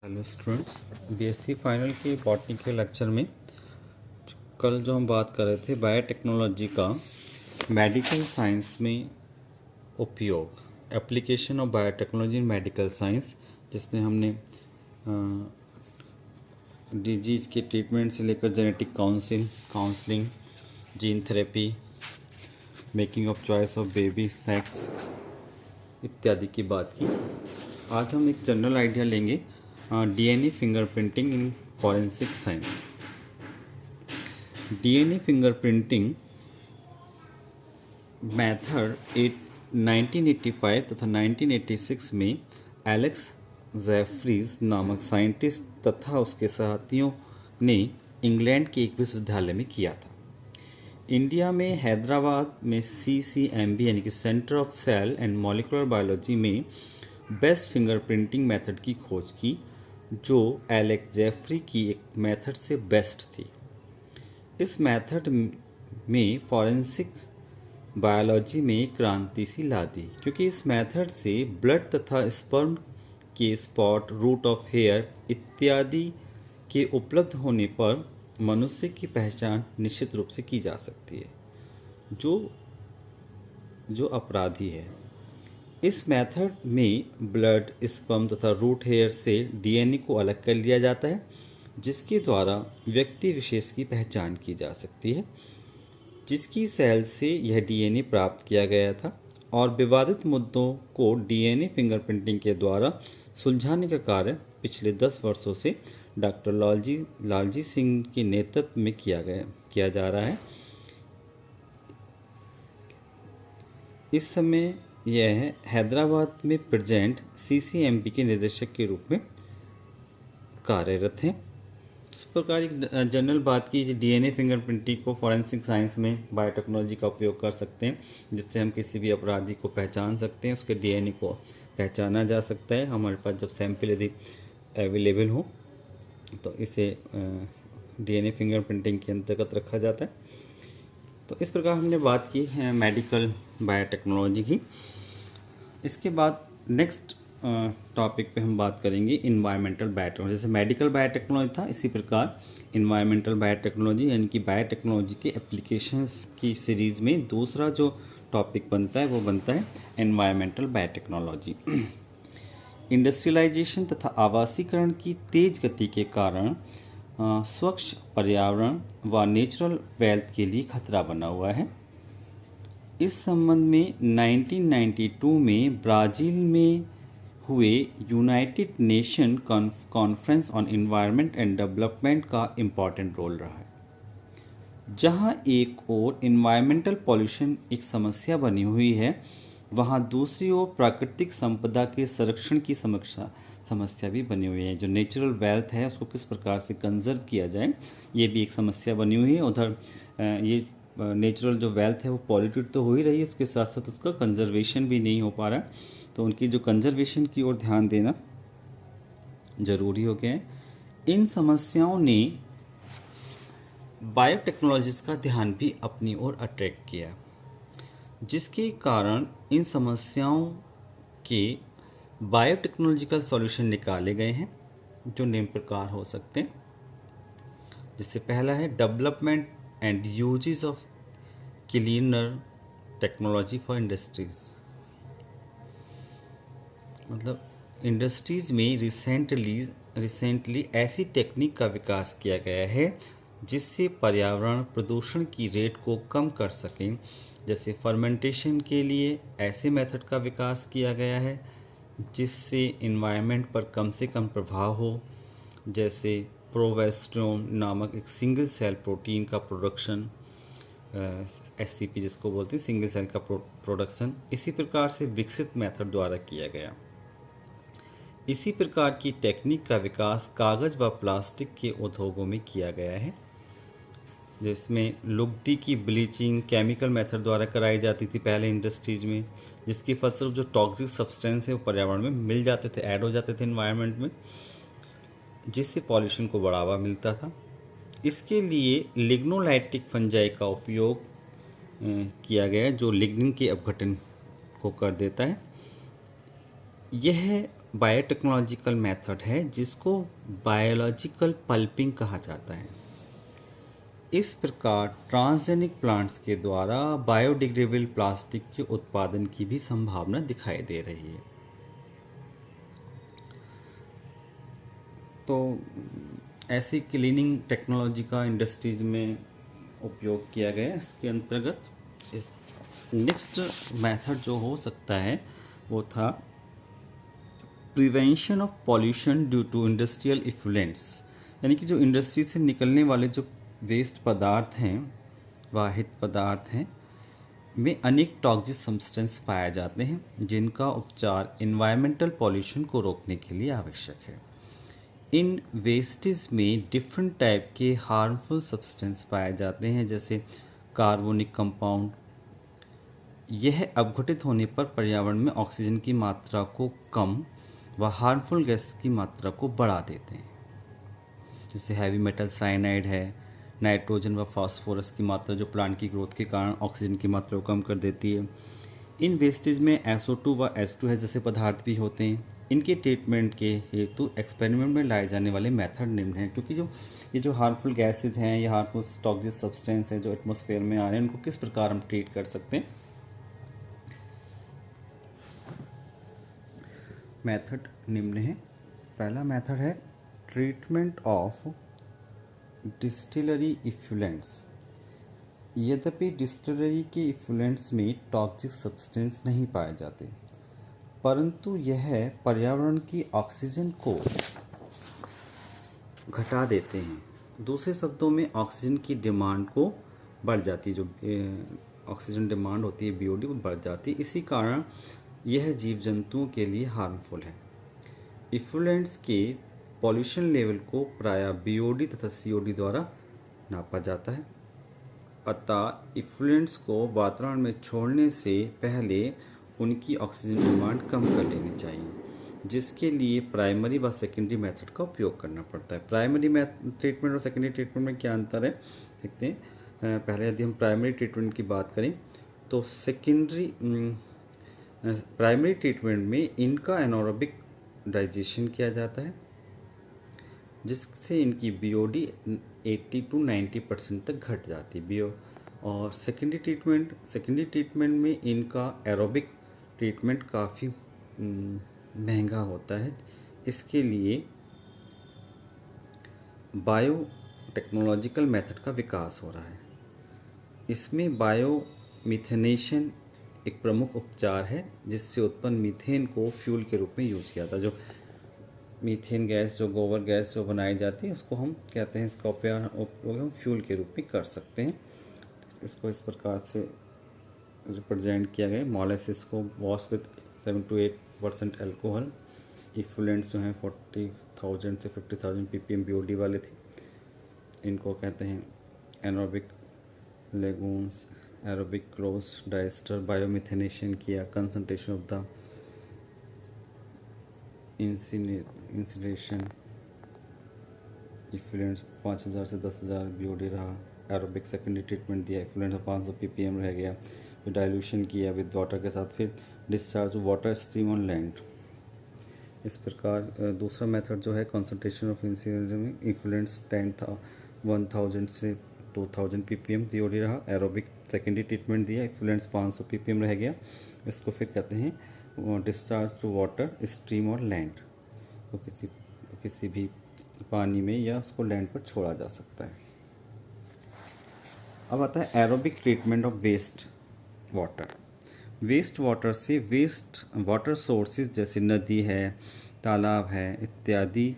Hello students, BSc final के botany के lecture में कल जो हम बात कर रहे थे बायोटेक्नोलॉजी का मेडिकल साइंस में उपयोग, application of biotechnology in medical science, जिसमें हमने डिजीज़ के ट्रीटमेंट से लेकर genetic counselling, gene therapy, making of choice of baby sex इत्यादि की बात की। आज हम एक जनरल आइडिया लेंगे DNA fingerprinting in forensic science. DNA fingerprinting method 1985 तथा 1986 में एलेक्स जेफ्रीज नामक साइंटिस्ट तथा उसके साथियों ने इंग्लैंड के एक विश्वविद्यालय में किया था। इंडिया में हैदराबाद में CCMB यानी कि centre of cell and molecular biology में बेस्ट फिंगरप्रिंटिंग मेथड की खोज की, जो एलेक्स जेफरी की एक मेथड से बेस्ट थी। इस मेथड में फॉरेंसिक बायोलॉजी में क्रांति सी ला दी, क्योंकि इस मेथड से ब्लड तथा स्पर्म के स्पॉट, रूट ऑफ हेयर इत्यादि के उपलब्ध होने पर मनुष्य की पहचान निश्चित रूप से की जा सकती है, जो अपराधी है। इस मेथड में ब्लड, स्पर्म तथा रूट हेयर से डीएनए को अलग कर लिया जाता है, जिसके द्वारा व्यक्ति विशेष की पहचान की जा सकती है, जिसकी सेल से यह डीएनए प्राप्त किया गया था, और विवादित मुद्दों को डीएनए फिंगरप्रिंटिंग के द्वारा सुलझाने का कार्य पिछले 10 वर्षों से डॉक्टर लालजी सिंह के नेतृत्व में किया जा रहा है। इस समय यह हैदराबाद में प्रेजेंट CCMB के निदेशक के रूप में कार्यरत हैं। इस प्रकार एक जनरल बात की, डीएनए फिंगरप्रिंटिंग को फॉरेंसिक साइंस में बायोटेक्नोलॉजी का उपयोग कर सकते हैं, जिससे हम किसी भी अपराधी को पहचान सकते हैं, उसके डीएनए को पहचाना जा सकता है। हमारे पास जब सैंपल यदि अवेलेबल हो तो इसे डीएनए फिंगरप्रिंटिंग के अंतर्गत रखा जाता है। तो इस प्रकार हमने बात की है मेडिकल बायोटेक्नोलॉजी की। इसके बाद नेक्स्ट टॉपिक पे हम बात करेंगे इन्वायरमेंटल बायोटेक्नोलॉजी। जैसे मेडिकल बायोटेक्नोलॉजी था, इसी प्रकार इन्वायरमेंटल बायोटेक्नोलॉजी यानी कि बायोटेक्नोलॉजी के एप्लीकेशंस की सीरीज़ में दूसरा जो टॉपिक बनता है वो बनता है इन्वायरमेंटल बायोटेक्नोलॉजी। इंडस्ट्रियलाइजेशन तथा आवासीकरण की तेज गति के कारण स्वच्छ पर्यावरण व नेचुरल वेल्थ के लिए खतरा बना हुआ है। इस संबंध में 1992 में ब्राज़ील में हुए United nation conference on environment and development का इम्पॉर्टेंट रोल रहा है, जहां एक ओर एनवायरमेंटल पॉल्यूशन एक समस्या बनी हुई है, वहां दूसरी ओर प्राकृतिक संपदा के संरक्षण की समस्या भी बनी हुई है। जो नेचुरल वेल्थ है उसको किस प्रकार से कंजर्व किया जाए, ये भी एक समस्या बनी हुई है। उधर ये नेचुरल जो वेल्थ है वो पॉल्यूटेड तो हो ही रही है, उसके साथ साथ उसका कंजर्वेशन भी नहीं हो पा रहा है, तो उनकी जो कंजर्वेशन की ओर ध्यान देना जरूरी हो गया है। इन समस्याओं ने बायोटेक्नोलॉजीज का ध्यान भी अपनी ओर अट्रैक्ट किया, जिसके कारण इन समस्याओं के बायोटेक्नोलॉजिकल सॉल्यूशन निकाले गए हैं, जो निम्न प्रकार हो सकते हैं। जिससे पहला है development and uses of cleaner technology for industries. मतलब इंडस्ट्रीज में रिसेंटली ऐसी टेक्निक का विकास किया गया है जिससे पर्यावरण प्रदूषण की रेट को कम कर सकें। जैसे फर्मेंटेशन के लिए ऐसे मेथड का विकास किया गया है जिससे एनवायरनमेंट पर कम से कम प्रभाव हो, जैसे प्रोवेस्ट्रोन नामक एक सिंगल सेल प्रोटीन का प्रोडक्शन, SCP जिसको बोलते हैं, सिंगल सेल का प्रोडक्शन इसी प्रकार से विकसित मेथड द्वारा किया गया। इसी प्रकार की टेक्निक का विकास कागज व प्लास्टिक के उद्योगों में किया गया है, जिसमें लुगदी की ब्लीचिंग केमिकल मेथड द्वारा कराई जाती थी पहले इंडस्ट्रीज में, जिसकी फलस्वरूप जो टॉक्सिक सब्सटेंस है वो पर्यावरण में मिल जाते थे, ऐड हो जाते थे एनवायरनमेंट में, जिससे पॉल्यूशन को बढ़ावा मिलता था। इसके लिए लिग्नोलाइटिक फंजाई का उपयोग किया गया, जो लिग्निन के अपघटन को कर देता है। यह बायोटेक्नोलॉजिकल मेथड है जिसको बायोलॉजिकल पल्पिंग कहा जाता है। इस प्रकार ट्रांसजेनिक प्लांट्स के द्वारा बायोडिग्रेडेबल प्लास्टिक के उत्पादन की भी संभावना दिखाई दे रही है। तो ऐसी क्लीनिंग टेक्नोलॉजी का इंडस्ट्रीज में उपयोग किया गया। इसके अंतर्गत इस नेक्स्ट मेथड जो हो सकता है वो था prevention of pollution due to industrial effluents, यानी कि जो इंडस्ट्री से निकलने वाले जो वेस्ट पदार्थ हैं, वाहित पदार्थ हैं, में अनेक टॉक्सिक सब्सटेंस पाए जाते हैं जिनका उपचार इन्वायरमेंटल पॉल्यूशन को रोकने के लिए आवश्यक है। इन वेस्टेज में डिफरेंट टाइप के हार्मफुल सब्सटेंस पाए जाते हैं जैसे कार्बोनिक कंपाउंड। यह अपघटित होने पर पर्यावरण में ऑक्सीजन की मात्रा को कम व हार्मफुल गैस की मात्रा को बढ़ा देते हैं। जैसे हैवी मेटल साइनाइड है, नाइट्रोजन व फास्फोरस की मात्रा जो प्लांट की ग्रोथ के कारण ऑक्सीजन की मात्रा को कम कर देती है। इन वेस्टेज में SO2 व H2 है जैसे पदार्थ भी होते हैं। इनके ट्रीटमेंट के हेतु एक्सपेरिमेंट में लाए जाने वाले मेथड निम्न हैं, क्योंकि ये जो हार्मफुल गैसेज हैं, ये हार्मफुल टॉक्सिक सब्सटेंस हैं जो एटमॉस्फेयर में आ रहे हैं, उनको किस प्रकार हम ट्रीट कर सकते हैं। मेथड निम्न है। पहला मेथड है ट्रीटमेंट ऑफ डिस्टिलरी इफ्लुएंट्स। यद्यपि डिस्टिलरी के इफ्लुएंट्स में टॉक्सिक सब्सटेंस नहीं पाए जाते, परंतु यह पर्यावरण की ऑक्सीजन को घटा देते हैं। दूसरे शब्दों में ऑक्सीजन की डिमांड को बढ़ जाती है, जो ऑक्सीजन डिमांड होती है BOD वो बढ़ जाती है। इसी कारण यह जीव जंतुओं के लिए हार्मफुल है। इफ्लुएंट्स के पॉल्यूशन लेवल को प्रायः BOD तथा COD द्वारा नापा जाता है। अतः इफ्लुएंट्स को वातावरण में छोड़ने से पहले उनकी ऑक्सीजन डिमांड कम कर लेनी चाहिए, जिसके लिए प्राइमरी व सेकेंडरी मेथड का उपयोग करना पड़ता है। प्राइमरी ट्रीटमेंट और सेकेंडरी ट्रीटमेंट में क्या अंतर है देखते हैं। पहले यदि हम प्राइमरी ट्रीटमेंट की बात करें तो प्राइमरी ट्रीटमेंट में इनका एनारोबिक डाइजेशन किया जाता है, जिससे इनकी BOD 80 to 90% तक घट जाती है। और सेकेंडरी ट्रीटमेंट में इनका एरोबिक ट्रीटमेंट काफ़ी महंगा होता है। इसके लिए बायोटेक्नोलॉजिकल मेथड का विकास हो रहा है। इसमें बायोमिथेनेशन एक प्रमुख उपचार है, जिससे उत्पन्न मीथेन को फ्यूल के रूप में यूज किया जाता है। जो मीथेन गैस, जो गोबर गैस जो बनाई जाती है, उसको हम कहते हैं, इसका उपयोग हम फ्यूल के रूप में कर सकते हैं। इसको इस प्रकार से रिप्रेजेंट किया गया। मोलेसिस को wash with 7 to 8% alcohol. Effluents जो हैं 40,000 से 50,000 ppm BOD वाले थे। इनको कहते हैं anaerobic lagoons, aerobic cross digester. Biomethanation किया। Concentration of the incineration effluents 5,000 से 10,000 BOD रहा। एरोबिक सेकेंडरी ट्रीटमेंट दिया, इफ्लुएंट 500 ppm रह गया। फिर डाइल्यूशन किया विद वाटर के साथ, फिर discharge water stream on land. इस प्रकार दूसरा मेथड जो है कंसंट्रेशन ऑफ इफ्लुएंट्स 1,000 से 2,000 ppm BOD रहा। एरोबिक सेकेंडरी ट्रीटमेंट दिया, इफ्लुएंट्स 500 ppm रह गया। इसको फिर कहते हैं डिस्चार्ज टू वाटर स्ट्रीम और लैंड। तो किसी भी पानी में या उसको लैंड पर छोड़ा जा सकता है। अब आता है aerobic treatment of waste water. Waste water से वेस्ट वाटर सोर्सेज जैसे नदी है, तालाब है इत्यादि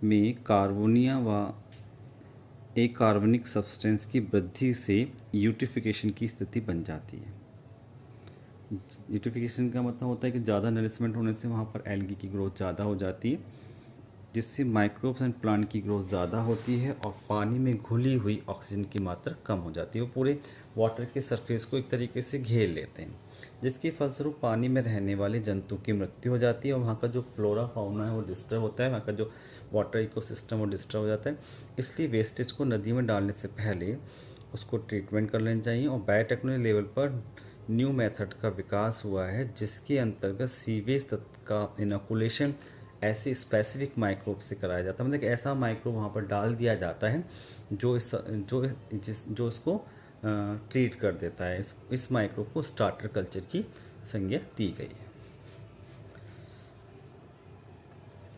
में कार्बोनिया व अकार्बनिक सब्सटेंस की वृद्धि से यूट्रिफिकेशन की स्थिति बन जाती है। यूट्रिफिकेशन का मतलब होता है कि ज़्यादा नरिशमेंट होने से वहाँ पर एल्गी की ग्रोथ ज़्यादा हो जाती है, जिससे माइक्रोब्स एंड प्लांट की ग्रोथ ज़्यादा होती है और पानी में घुली हुई ऑक्सीजन की मात्रा कम हो जाती है। वो पूरे वाटर के सरफेस को एक तरीके से घेर लेते हैं, जिसके फलस्वरूप पानी में रहने वाले जंतु की मृत्यु हो जाती है और वहाँ का जो फ्लोरा फाउना है वो डिस्टर्ब होता है, वहाँ का जो वाटर इकोसिस्टम वो डिस्टर्ब हो जाता है। इसलिए वेस्टेज को नदी में डालने से पहले उसको ट्रीटमेंट कर लेना चाहिए। और बायोटेक्नोलॉजी लेवल पर न्यू मेथड का विकास हुआ है, जिसके अंतर्गत सीवेज का इनोकुलेशन ऐसे स्पेसिफिक माइक्रोब से कराया जाता है, मतलब कि ऐसा माइक्रोब वहाँ पर डाल दिया जाता है जो इसको ट्रीट कर देता है। इस माइक्रोब को स्टार्टर कल्चर की संज्ञा दी गई है।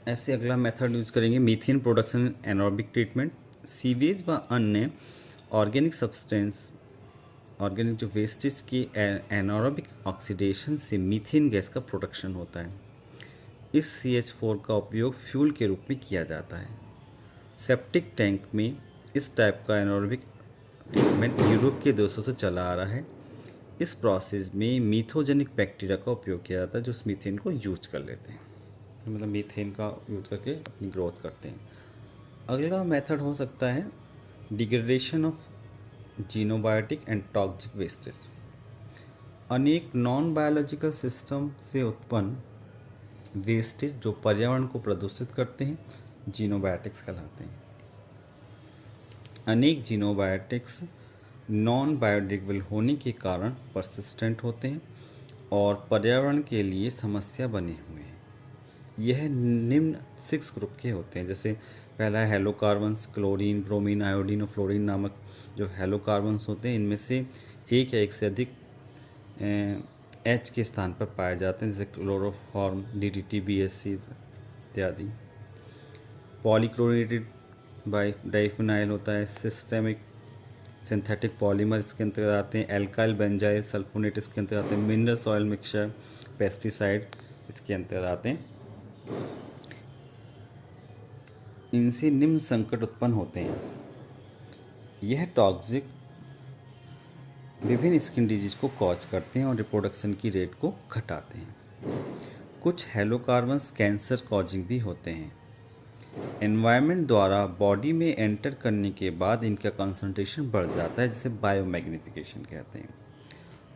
ऐसे अगला मेथड यूज करेंगे methane production anaerobic treatment. Sewage व अन्य ऑर्गेनिक सब्सटेंस ऑर्गेनिक जो वेस्टेज के एनारोबिक ऑक्सीडेशन से मीथेन गैस का प्रोडक्शन होता है। इस CH4 का उपयोग फ्यूल के रूप में किया जाता है। सेप्टिक टैंक में इस टाइप का एनारोबिक ट्रीटमेंट यूरोप के देशों से चला आ रहा है। इस प्रोसेस में मीथोजेनिक बैक्टीरिया का उपयोग किया जाता है जो इस मीथेन को यूज कर लेते हैं, मतलब मीथेन का यूज करके अपनी ग्रोथ करते हैं। अगला मेथड हो सकता है degradation of xenobiotic and toxic wastage. अनेक नॉन बायोलॉजिकल सिस्टम से उत्पन्न वेस्टेज जो पर्यावरण को प्रदूषित करते हैं जीनोबायोटिक्स कहलाते हैं। अनेक जीनोबायोटिक्स नॉन बायोडिग्रेडेबल होने के कारण परसिस्टेंट होते हैं और पर्यावरण के लिए समस्या बने हुए हैं। यह निम्न 6 ग्रुप के होते हैं, जैसे पहला है हेलोकार्बन्स, क्लोरीन, ब्रोमीन, आयोडीन और फ्लोरीन नामक जो हेलोकार्बन्स होते हैं। इनमें से एक या एक से अधिक H के स्थान पर पाए जाते हैं, जैसे क्लोरोफॉर्म, DDT, BSC इत्यादि। पॉलीक्लोरेटेड डाइफिनाइल होता है, सिस्टेमिक सिंथेटिक पॉलीमर इसके अंतर्गत आते हैं। एल्काइल बेंजाइल सल्फोनेट इसके अंतर्गत आते हैं। मिनरल सॉइल मिक्सचर, पेस्टिसाइड इसके अंतर्गत आते हैं। इनसे निम्न संकट उत्पन्न होते हैं। यह टॉक्सिक विभिन्न स्किन डिजीज को कॉज करते हैं और रिप्रोडक्शन की रेट को घटाते हैं। कुछ हेलोकार्बन्स कैंसर कॉजिंग भी होते हैं। एनवायरनमेंट द्वारा बॉडी में एंटर करने के बाद इनका कंसंट्रेशन बढ़ जाता है, जिसे बायोमैग्निफिकेशन कहते हैं।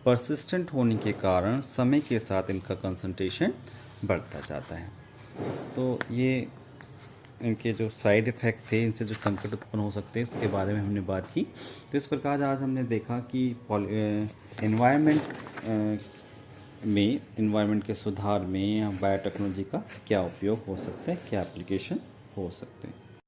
परसिस्टेंट होने के कारण समय के साथ इनका कंसंट्रेशन बढ़ता जाता है। तो ये इनके जो साइड इफ़ेक्ट थे, इनसे जो संकट उत्पन्न हो सकते हैं, उसके बारे में हमने बात की। तो इस प्रकार आज हमने देखा कि इन्वायरमेंट के सुधार में या बायोटेक्नोलॉजी का क्या उपयोग हो सकता है, क्या एप्लीकेशन हो सकते हैं।